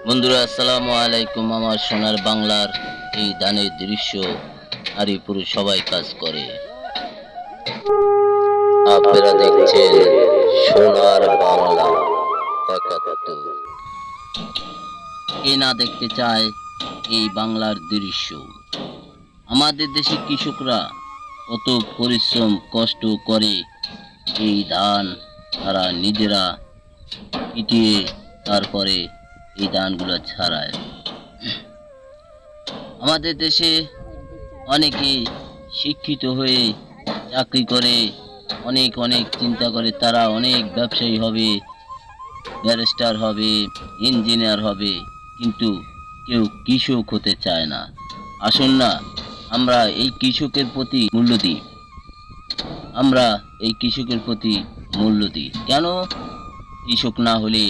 বন্ধুরা আসসালামু আলাইকুম। আমার সোনার বাংলার এই ধানের দৃশ্য নারী পুরুষ সবাই কাজ করে। আপনারা দেখছেন সোনার বাংলা ৭১। কে না দেখতে চায় এই বাংলার দৃশ্য? আমাদের দেশের কৃষকরা কত পরিশ্রম কষ্ট করে এই ধান তারা নিজেরা পিটিয়ে তারপরে এই ধানগুলো ছাড়ায়। আমাদের দেশে অনেকে শিক্ষিত হয়ে চাকরি করে, অনেক অনেক চিন্তা করে তারা অনেক ব্যবসায়ী হবে, ব্যারিস্টার হবে, ইঞ্জিনিয়ার হবে, কিন্তু কেউ কৃষক হতে চায় না। আসুন না আমরা এই কৃষকের প্রতি মূল্য দিই। আমরা এই কৃষকের প্রতি মূল্য দিই। কেন? কৃষক না হলে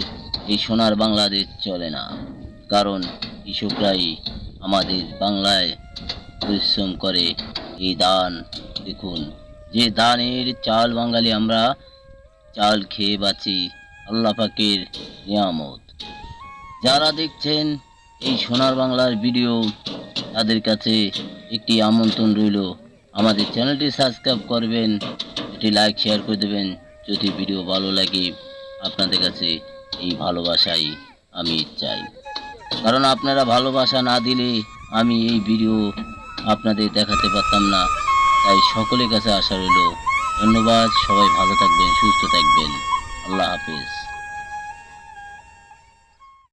এই সোনার বাংলাদেশ চলে না। কারণ কৃষকরাই আমাদের বাংলায় পরিশ্রম করে এই ধান। দেখুন, যে ধানের চাল বাঙালি আমরা চাল খেয়ে বাঁচি, আল্লাহ পাকের নিয়ামত। যারা দেখছেন এই সোনার বাংলার ভিডিও, তাদের কাছে একটি আমন্ত্রণ রইল, আমাদের চ্যানেলটি সাবস্ক্রাইব করবেন, এটি লাইক শেয়ার করে দেবেন। যদি ভিডিও ভালো লাগে, আপনাদের কাছে এই ভালোবাসাই আমি চাই। কারণ আপনারা ভালোবাসা না দিলে আমি এই ভিডিও আপনাদের দেখাতে পারতাম না। তাই সকলের কাছে আশা রইল। ধন্যবাদ। সবাই ভালো থাকবেন, সুস্থ থাকবেন। আল্লাহ হাফেজ।